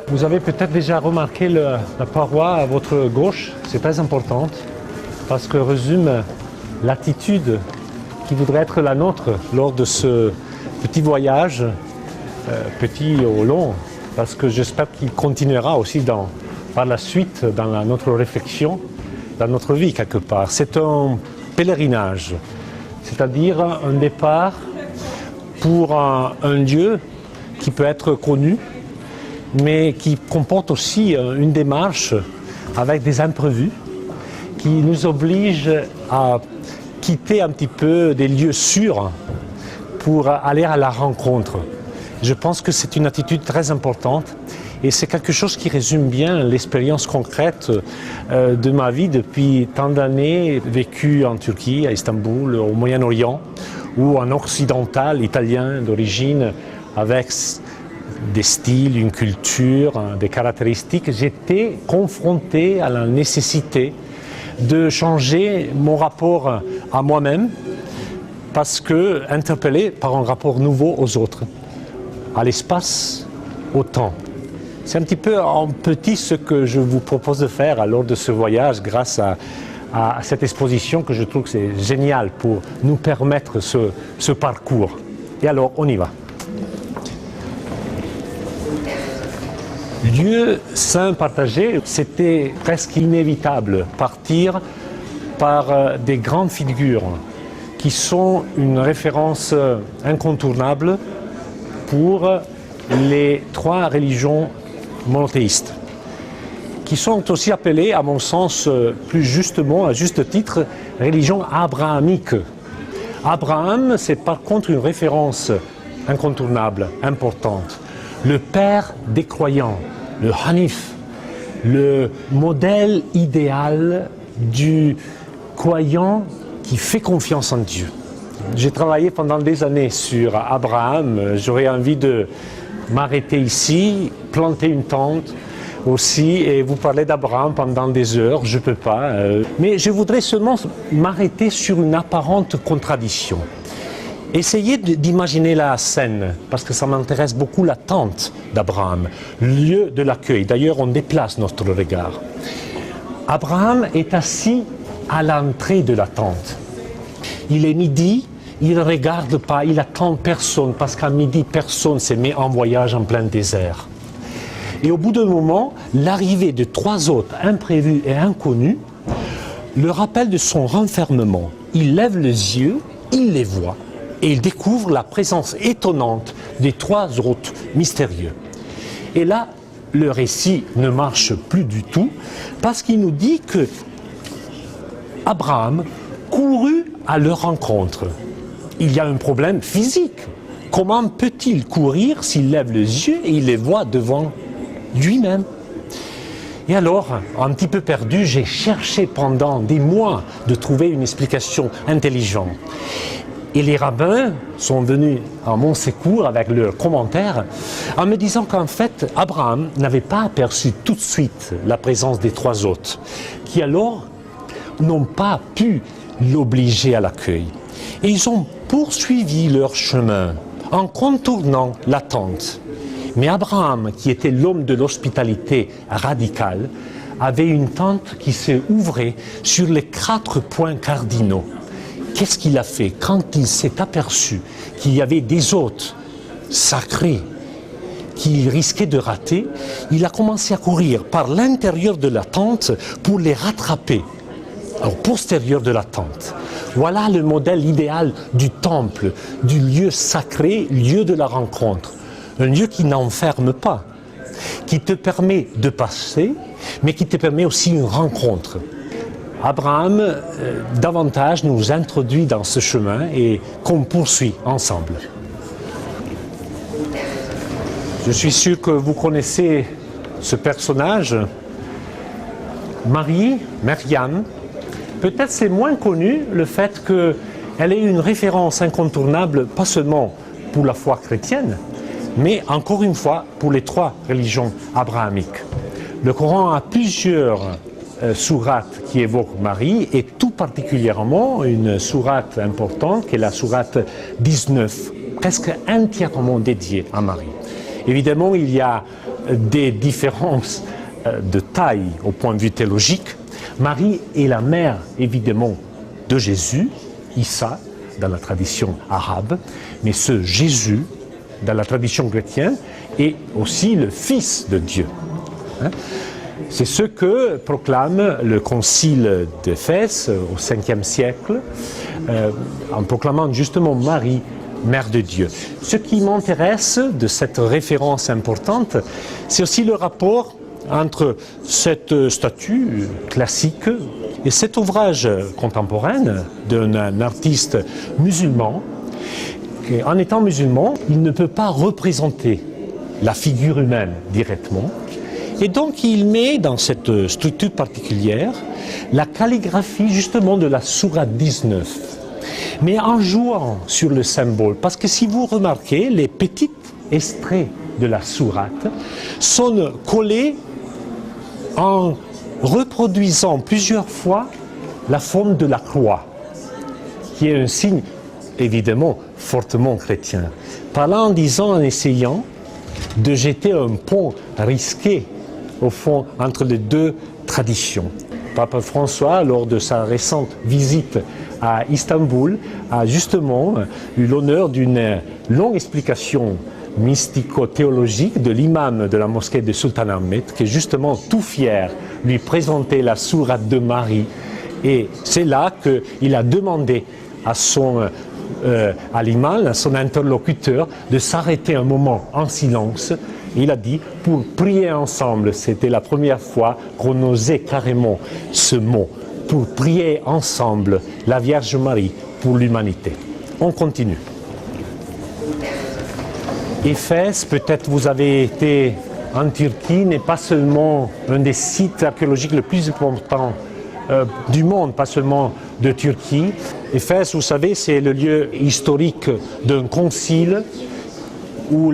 Vous avez peut-être déjà remarqué la paroi à votre gauche, c'est très importante parce que résume l'attitude qui voudrait être la nôtre lors de ce petit voyage, petit ou long, parce que j'espère qu'il continuera aussi par la suite dans notre réflexion, dans notre vie quelque part. C'est un pèlerinage, c'est-à-dire un départ pour un lieu qui peut être connu, mais qui comporte aussi une démarche avec des imprévus qui nous oblige à quitter un petit peu des lieux sûrs pour aller à la rencontre. Je pense que c'est une attitude très importante et c'est quelque chose qui résume bien l'expérience concrète de ma vie depuis tant d'années vécues en Turquie, à Istanbul, au Moyen-Orient ou en occidental italien d'origine avec des styles, une culture, des caractéristiques. J'étais confronté à la nécessité de changer mon rapport à moi-même parce que interpellé par un rapport nouveau aux autres, à l'espace, au temps. C'est un petit peu en petit ce que je vous propose de faire lors de ce voyage grâce à cette exposition que je trouve que c'est génial pour nous permettre ce parcours. Et alors, on y va. Lieu saint partagé, c'était presque inévitable. Partir par des grandes figures qui sont une référence incontournable pour les trois religions monothéistes, qui sont aussi appelées, à mon sens, plus justement, à juste titre, religion abrahamique. Abraham, c'est par contre une référence incontournable, importante. Le père des croyants, le Hanif, le modèle idéal du croyant qui fait confiance en Dieu. J'ai travaillé pendant des années sur Abraham, j'aurais envie de m'arrêter ici, planter une tente aussi et vous parler d'Abraham pendant des heures, je ne peux pas. Mais je voudrais seulement m'arrêter sur une apparente contradiction. Essayez d'imaginer la scène, parce que ça m'intéresse beaucoup, la tente d'Abraham, lieu de l'accueil. D'ailleurs, on déplace notre regard. Abraham est assis à l'entrée de la tente. Il est midi, il ne regarde pas, il attend personne, parce qu'à midi, personne ne se met en voyage en plein désert. Et au bout d'un moment, l'arrivée de trois autres imprévus et inconnus le rappelle de son renfermement. Il lève les yeux, il les voit. Et il découvre la présence étonnante des trois autres mystérieux. Et là, le récit ne marche plus du tout, parce qu'il nous dit que Abraham courut à leur rencontre. Il y a un problème physique. Comment peut-il courir s'il lève les yeux et il les voit devant lui-même? Et alors, un petit peu perdu, j'ai cherché pendant des mois de trouver une explication intelligente. Et les rabbins sont venus à mon secours avec leurs commentaires en me disant qu'en fait, Abraham n'avait pas aperçu tout de suite la présence des trois autres, qui alors n'ont pas pu l'obliger à l'accueil. Et ils ont poursuivi leur chemin en contournant la tente. Mais Abraham, qui était l'homme de l'hospitalité radicale, avait une tente qui se ouvrait sur les 4 points cardinaux. Qu'est-ce qu'il a fait quand il s'est aperçu qu'il y avait des hôtes sacrés qu'il risquait de rater? Il a commencé à courir par l'intérieur de la tente pour les rattraper, au postérieur de la tente. Voilà le modèle idéal du temple, du lieu sacré, lieu de la rencontre. Un lieu qui n'enferme pas, qui te permet de passer, mais qui te permet aussi une rencontre. Abraham, davantage, nous introduit dans ce chemin et qu'on poursuit ensemble. Je suis sûr que vous connaissez ce personnage, Myriam. Peut-être c'est moins connu le fait qu'elle est une référence incontournable, pas seulement pour la foi chrétienne, mais encore une fois pour les trois religions abrahamiques. Le Coran a plusieurs sourates qui évoquent Marie et tout particulièrement une sourate importante qui est la sourate 19, presque entièrement dédiée à Marie. Évidemment, il y a des différences de taille au point de vue théologique. Marie est la mère, évidemment, de Jésus, Issa, dans la tradition arabe, mais ce Jésus, dans la tradition chrétienne, est aussi le Fils de Dieu. C'est ce que proclame le concile d'Éphèse au 5e siècle, en proclamant justement Marie, Mère de Dieu. Ce qui m'intéresse de cette référence importante, c'est aussi le rapport entre cette statue classique et cet ouvrage contemporain d'un artiste musulman. En étant musulman, il ne peut pas représenter la figure humaine directement. Et donc il met dans cette structure particulière la calligraphie justement de la sourate 19. Mais en jouant sur le symbole, parce que si vous remarquez, les petits extraits de la sourate sont collés en reproduisant plusieurs fois la forme de la croix, qui est un signe évidemment fortement chrétien. Par là, en essayant de jeter un pont risqué au fond entre les deux traditions. Pape François, lors de sa récente visite à Istanbul, a justement eu l'honneur d'une longue explication mystico-théologique de l'imam de la mosquée de Sultan Ahmed, qui est justement tout fier lui présenter la sourate de Marie. Et c'est là qu'il a demandé à l'imam, à son interlocuteur, de s'arrêter un moment en silence. Il a dit, pour prier ensemble, c'était la première fois qu'on osait carrément ce mot, pour prier ensemble la Vierge Marie pour l'humanité. On continue. Éphèse, peut-être vous avez été en Turquie, n'est pas seulement un des sites archéologiques les plus importants du monde, pas seulement de Turquie. Éphèse, vous savez, c'est le lieu historique d'un concile où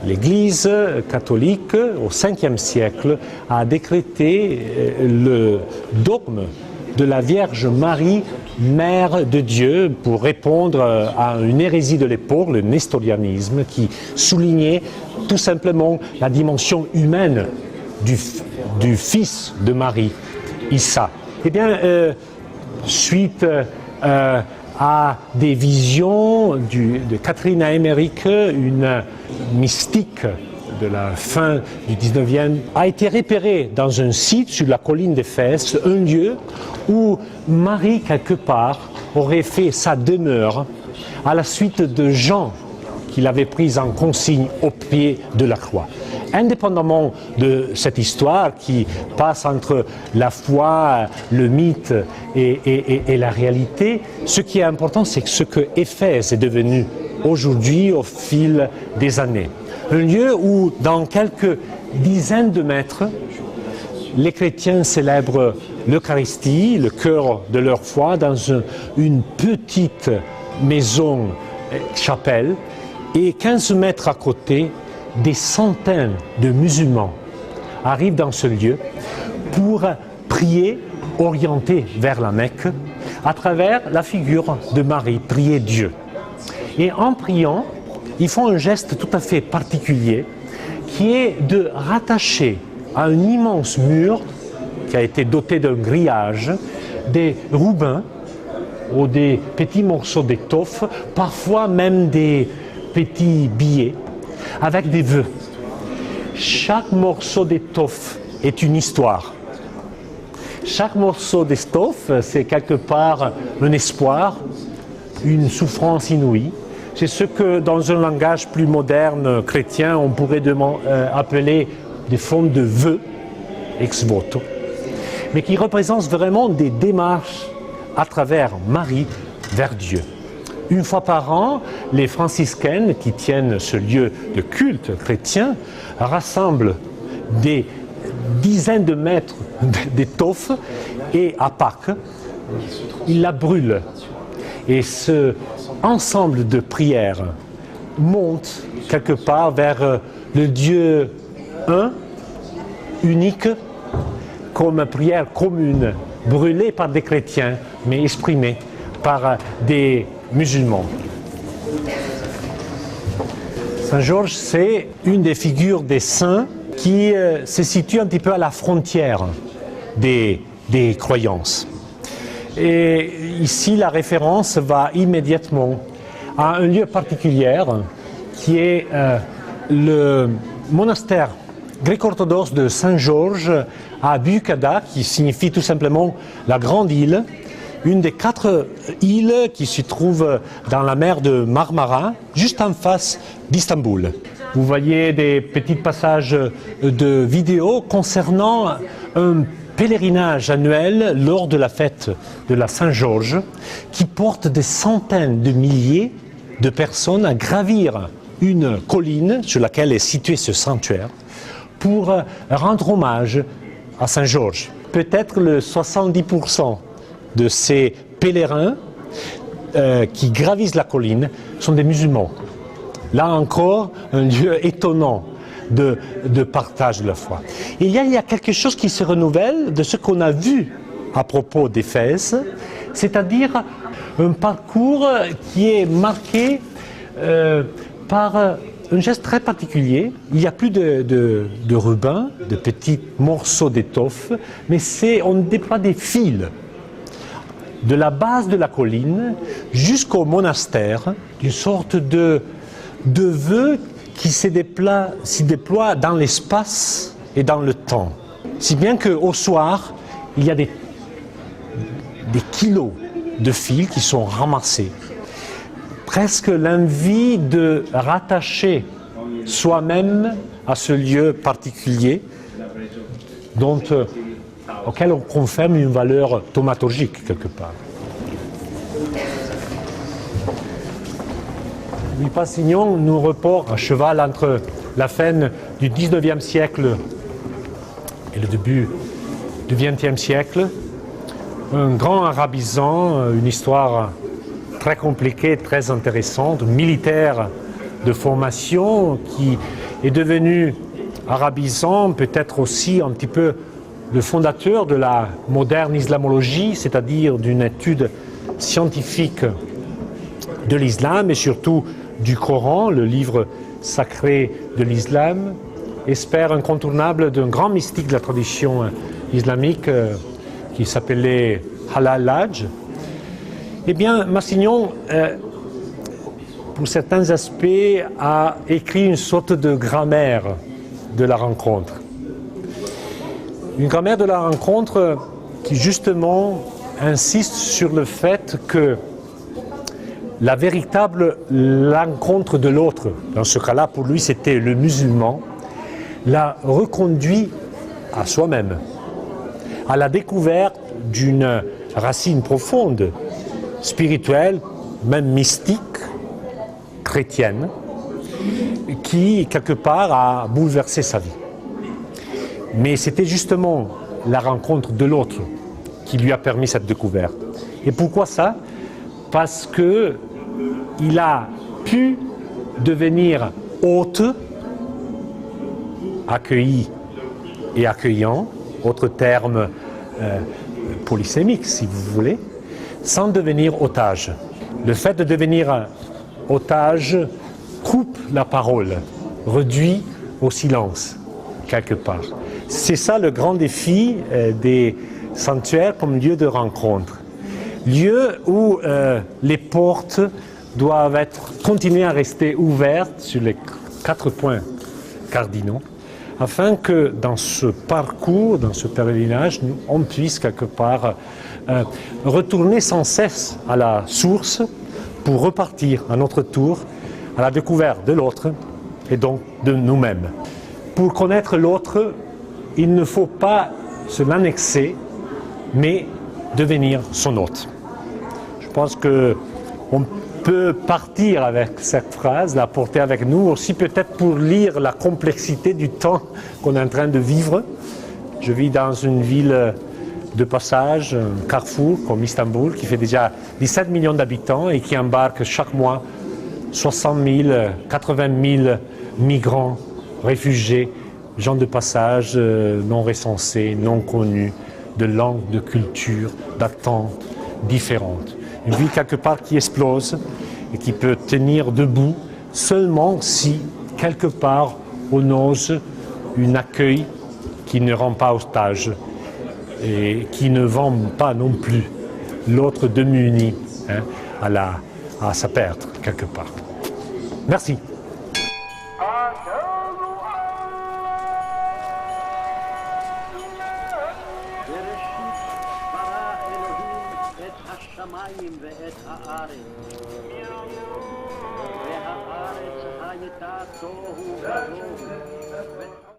l'Église catholique, au 5e siècle, a décrété le dogme de la Vierge Marie, Mère de Dieu, pour répondre à une hérésie de l'époque, le nestorianisme, qui soulignait tout simplement la dimension humaine du fils de Marie, Issa. Eh bien, suite à des visions de Catherine Emmerich, une mystique de la fin du 19e, a été repéré dans un site sur la colline d'Éphèse, un lieu où Marie, quelque part, aurait fait sa demeure à la suite de Jean qu'il avait pris en consigne au pied de la croix. Indépendamment de cette histoire qui passe entre la foi, le mythe et la réalité, ce qui est important, c'est ce que Éphèse est devenu aujourd'hui au fil des années. Un lieu où, dans quelques dizaines de mètres, les chrétiens célèbrent l'Eucharistie, le cœur de leur foi, dans une petite maison chapelle, et 15 mètres à côté, des centaines de musulmans arrivent dans ce lieu pour prier, orientés vers la Mecque, à travers la figure de Marie, prier Dieu. Et en priant, ils font un geste tout à fait particulier, qui est de rattacher à un immense mur, qui a été doté d'un grillage, des roubins ou des petits morceaux d'étoffe, parfois même des petits billets, avec des vœux. Chaque morceau d'étoffe est une histoire. Chaque morceau d'étoffe, c'est quelque part un espoir, une souffrance inouïe. C'est ce que, dans un langage plus moderne chrétien, on pourrait appeler des formes de vœux, ex voto, mais qui représentent vraiment des démarches à travers Marie vers Dieu. Une fois par an, les franciscaines qui tiennent ce lieu de culte chrétien rassemblent des dizaines de mètres d'étoffe et à Pâques, ils la brûlent. Et ce ensemble de prières monte quelque part vers le Dieu un, unique, comme prière commune, brûlée par des chrétiens, mais exprimée par des musulmans. Saint Georges, c'est une des figures des saints qui se situe un petit peu à la frontière des croyances. Et ici, la référence va immédiatement à un lieu particulier qui est le monastère grec-orthodoxe de Saint-Georges à Büyükada, qui signifie tout simplement la grande île, une des 4 îles qui se trouvent dans la mer de Marmara, juste en face d'Istanbul. Vous voyez des petits passages de vidéos concernant un pèlerinage annuel lors de la fête de la Saint-Georges qui porte des centaines de milliers de personnes à gravir une colline sur laquelle est situé ce sanctuaire pour rendre hommage à Saint-Georges. Peut-être le 70% de ces pèlerins qui gravissent la colline sont des musulmans. Là encore, un lieu étonnant de partage de la foi. Il y a quelque chose qui se renouvelle de ce qu'on a vu à propos d'Éphèse, c'est-à-dire un parcours qui est marqué par un geste très particulier. Il n'y a plus de rubans, de petits morceaux d'étoffe, mais on déploie des fils de la base de la colline jusqu'au monastère, une sorte de vœu qui se déploie dans l'espace et dans le temps. Si bien qu'au soir, il y a des kilos de fils qui sont ramassés. Presque l'envie de rattacher soi-même à ce lieu particulier auquel on confirme une valeur thaumaturgique quelque part. Louis Passignon nous reporte à cheval entre la fin du XIXe siècle et le début du XXe siècle. Un grand arabisant, une histoire très compliquée, très intéressante, militaire de formation qui est devenu arabisant, peut-être aussi un petit peu le fondateur de la moderne islamologie, c'est-à-dire d'une étude scientifique de l'islam et surtout du Coran, le livre sacré de l'islam, espère incontournable d'un grand mystique de la tradition islamique qui s'appelait Halal Hajj. Eh bien, Massignon, pour certains aspects, a écrit une sorte de grammaire de la rencontre. Une grammaire de la rencontre qui justement insiste sur le fait que la véritable rencontre de l'autre, dans ce cas-là pour lui c'était le musulman, l'a reconduit à soi-même, à la découverte d'une racine profonde, spirituelle, même mystique, chrétienne, qui quelque part a bouleversé sa vie. Mais c'était justement la rencontre de l'autre qui lui a permis cette découverte. Et pourquoi ça? Parce qu'il a pu devenir hôte, accueilli et accueillant, autre terme polysémique si vous voulez, sans devenir otage. Le fait de devenir otage coupe la parole, réduit au silence, quelque part. C'est ça le grand défi des sanctuaires comme lieu de rencontre. Lieu où les portes doivent continuer à rester ouvertes sur les 4 points cardinaux, afin que dans ce parcours, dans ce pèlerinage, on puisse quelque part retourner sans cesse à la source pour repartir à notre tour à la découverte de l'autre et donc de nous-mêmes. Pour connaître l'autre, il ne faut pas se l'annexer, mais devenir son hôte. Je pense qu'on peut partir avec cette phrase, la porter avec nous, aussi peut-être pour lire la complexité du temps qu'on est en train de vivre. Je vis dans une ville de passage, un carrefour comme Istanbul, qui fait déjà 17 millions d'habitants et qui embarque chaque mois 60 000, 80 000 migrants, réfugiés, gens de passage non recensés, non connus, de langues, de cultures, d'attentes différentes. Une ville quelque part qui explose et qui peut tenir debout seulement si quelque part on ose un accueil qui ne rend pas otage et qui ne vend pas non plus l'autre démuni à sa perte quelque part. Merci. השמיים ואת הארץ והארץ הייתה תוהו ובוהו